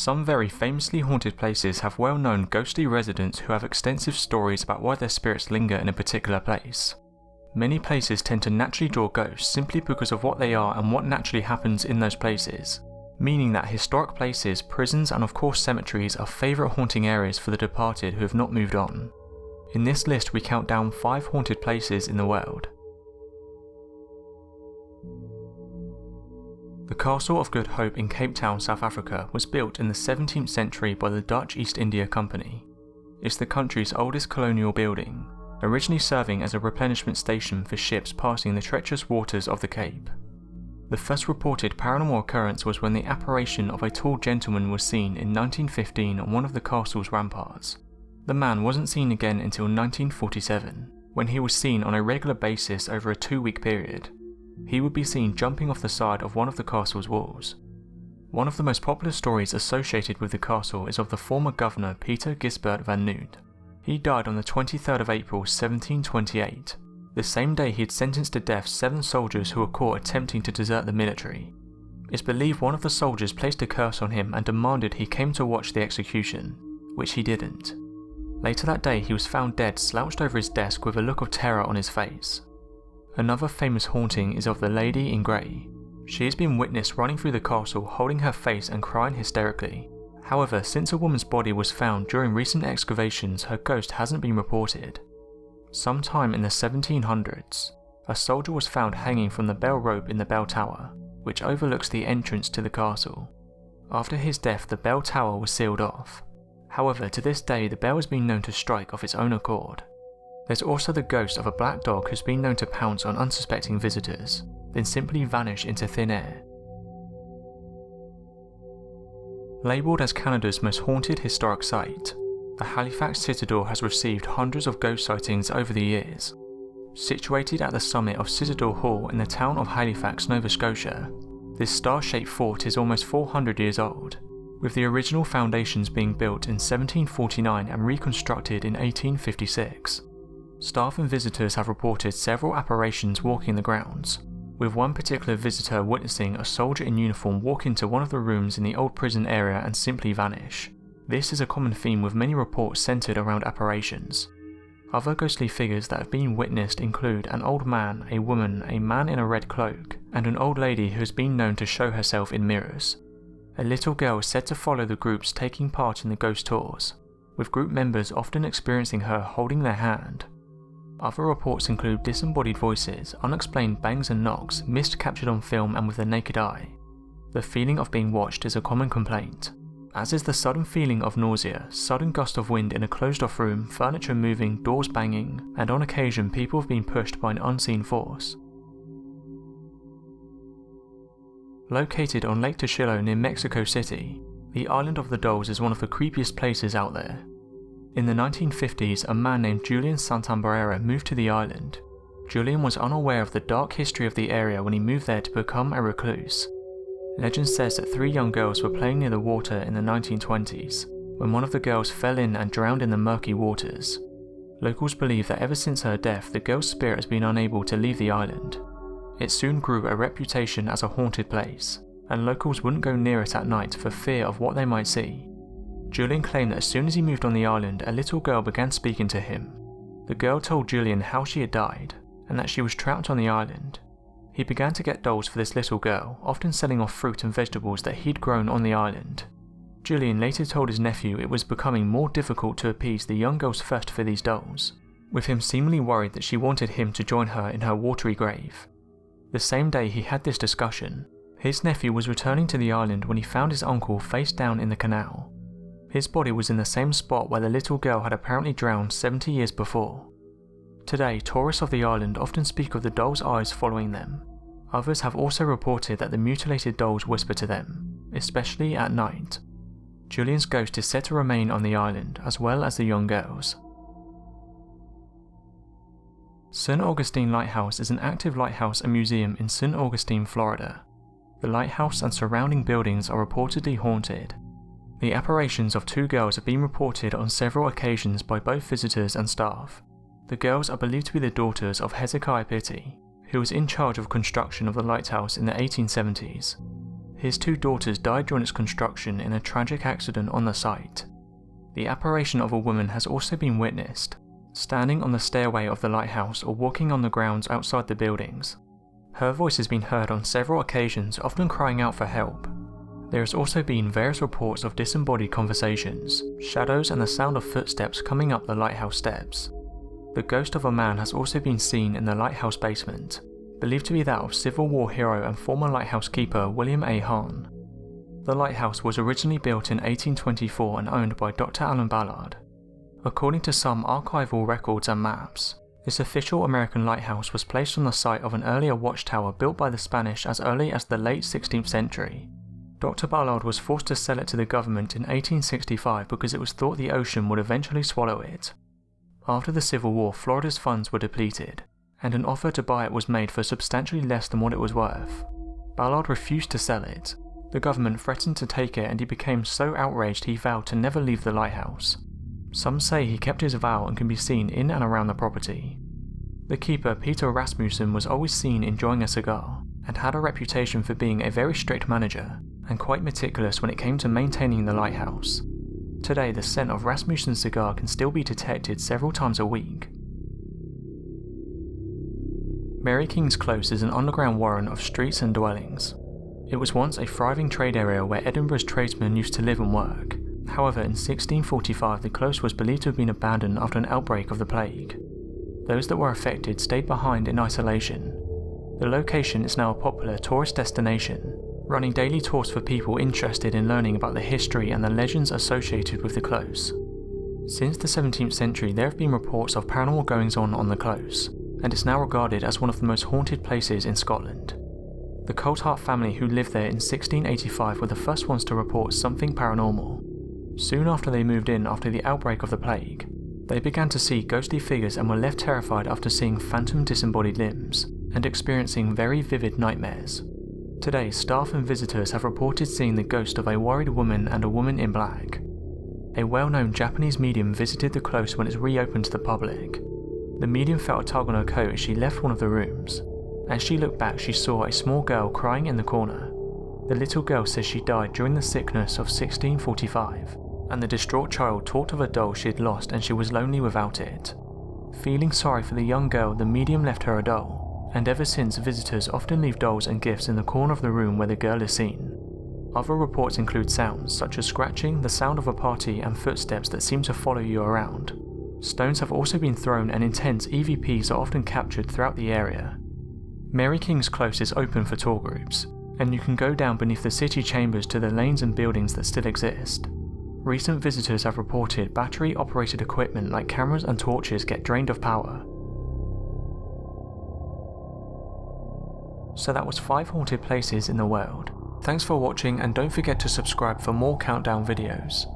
Some very famously haunted places have well-known ghostly residents who have extensive stories about why their spirits linger in a particular place. Many places tend to naturally draw ghosts simply because of what they are and what naturally happens in those places, meaning that historic places, prisons and of course cemeteries are favourite haunting areas for the departed who have not moved on. In this list we count down 5 haunted places in the world. The Castle of Good Hope in Cape Town, South Africa was built in the 17th century by the Dutch East India Company. It's the country's oldest colonial building, originally serving as a replenishment station for ships passing the treacherous waters of the Cape. The first reported paranormal occurrence was when the apparition of a tall gentleman was seen in 1915 on one of the castle's ramparts. The man wasn't seen again until 1947, when he was seen on a regular basis over a 2-week period. He would be seen jumping off the side of one of the castle's walls. One of the most popular stories associated with the castle is of the former governor Peter Gisbert van Noot. He died on the 23rd of April 1728, the same day he had sentenced to death 7 soldiers who were caught attempting to desert the military. It's believed one of the soldiers placed a curse on him and demanded he came to watch the execution, which he didn't. Later that day he was found dead slouched over his desk with a look of terror on his face. Another famous haunting is of the Lady in Grey. She has been witnessed running through the castle holding her face and crying hysterically. However, since a woman's body was found during recent excavations, her ghost hasn't been reported. Sometime in the 1700s, a soldier was found hanging from the bell rope in the bell tower, which overlooks the entrance to the castle. After his death, the bell tower was sealed off. However, to this day the bell has been known to strike of its own accord. There's also the ghost of a black dog who's been known to pounce on unsuspecting visitors, then simply vanish into thin air. Labelled as Canada's most haunted historic site, the Halifax Citadel has received hundreds of ghost sightings over the years. Situated at the summit of Citadel Hall in the town of Halifax, Nova Scotia, this star-shaped fort is almost 400 years old, with the original foundations being built in 1749 and reconstructed in 1856. Staff and visitors have reported several apparitions walking the grounds, with one particular visitor witnessing a soldier in uniform walk into one of the rooms in the old prison area and simply vanish. This is a common theme with many reports centered around apparitions. Other ghostly figures that have been witnessed include an old man, a woman, a man in a red cloak, and an old lady who has been known to show herself in mirrors. A little girl is said to follow the groups taking part in the ghost tours, with group members often experiencing her holding their hand. Other reports include disembodied voices, unexplained bangs and knocks, mist captured on film and with the naked eye. The feeling of being watched is a common complaint, as is the sudden feeling of nausea, sudden gust of wind in a closed-off room, furniture moving, doors banging, and on occasion people have been pushed by an unseen force. Located on Lake Teshuilo near Mexico City, the Island of the Dolls is one of the creepiest places out there. In the 1950s, a man named Julian Santambarera moved to the island. Julian was unaware of the dark history of the area when he moved there to become a recluse. Legend says that 3 young girls were playing near the water in the 1920s, when one of the girls fell in and drowned in the murky waters. Locals believe that ever since her death, the girl's spirit has been unable to leave the island. It soon grew a reputation as a haunted place, and locals wouldn't go near it at night for fear of what they might see. Julian claimed that as soon as he moved on the island, a little girl began speaking to him. The girl told Julian how she had died, and that she was trapped on the island. He began to get dolls for this little girl, often selling off fruit and vegetables that he'd grown on the island. Julian later told his nephew it was becoming more difficult to appease the young girl's thirst for these dolls, with him seemingly worried that she wanted him to join her in her watery grave. The same day he had this discussion, his nephew was returning to the island when he found his uncle face down in the canal. His body was in the same spot where the little girl had apparently drowned 70 years before. Today, tourists of the island often speak of the doll's eyes following them. Others have also reported that the mutilated dolls whisper to them, especially at night. Julian's ghost is said to remain on the island, as well as the young girls. St. Augustine Lighthouse is an active lighthouse and museum in St. Augustine, Florida. The lighthouse and surrounding buildings are reportedly haunted. The apparitions of 2 girls have been reported on several occasions by both visitors and staff. The girls are believed to be the daughters of Hezekiah Pitti, who was in charge of construction of the lighthouse in the 1870s. His 2 daughters died during its construction in a tragic accident on the site. The apparition of a woman has also been witnessed, standing on the stairway of the lighthouse or walking on the grounds outside the buildings. Her voice has been heard on several occasions, often crying out for help. There has also been various reports of disembodied conversations, shadows and the sound of footsteps coming up the lighthouse steps. The ghost of a man has also been seen in the lighthouse basement, believed to be that of Civil War hero and former lighthouse keeper William A. Hahn. The lighthouse was originally built in 1824 and owned by Dr. Allen Ballard. According to some archival records and maps, this official American lighthouse was placed on the site of an earlier watchtower built by the Spanish as early as the late 16th century. Dr. Ballard was forced to sell it to the government in 1865 because it was thought the ocean would eventually swallow it. After the Civil War, Florida's funds were depleted, and an offer to buy it was made for substantially less than what it was worth. Ballard refused to sell it. The government threatened to take it, and he became so outraged he vowed to never leave the lighthouse. Some say he kept his vow and can be seen in and around the property. The keeper, Peter Rasmussen, was always seen enjoying a cigar, and had a reputation for being a very strict manager, and quite meticulous when it came to maintaining the lighthouse. Today, the scent of Rasmussen's cigar can still be detected several times a week. Mary King's Close is an underground warren of streets and dwellings. It was once a thriving trade area where Edinburgh's tradesmen used to live and work. However, in 1645 the close was believed to have been abandoned after an outbreak of the plague. Those that were affected stayed behind in isolation. The location is now a popular tourist destination, running daily tours for people interested in learning about the history and the legends associated with the close. Since the 17th century there have been reports of paranormal goings-on the close, and it's now regarded as one of the most haunted places in Scotland. The Coulthart family who lived there in 1685 were the first ones to report something paranormal. Soon after they moved in after the outbreak of the plague, they began to see ghostly figures and were left terrified after seeing phantom disembodied limbs and experiencing very vivid nightmares. Today, staff and visitors have reported seeing the ghost of a worried woman and a woman in black. A well-known Japanese medium visited the close when it's reopened to the public. The medium felt a tug on her coat as she left one of the rooms. As she looked back, she saw a small girl crying in the corner. The little girl says she died during the sickness of 1645, and the distraught child talked of a doll she had lost and she was lonely without it. Feeling sorry for the young girl, the medium left her a doll, and ever since visitors often leave dolls and gifts in the corner of the room where the girl is seen. Other reports include sounds such as scratching, the sound of a party, and footsteps that seem to follow you around. Stones have also been thrown and intense EVPs are often captured throughout the area. Mary King's Close is open for tour groups, and you can go down beneath the city chambers to the lanes and buildings that still exist. Recent visitors have reported battery-operated equipment like cameras and torches get drained of power. So that was 5 haunted places in the world. Thanks for watching, and don't forget to subscribe for more countdown videos.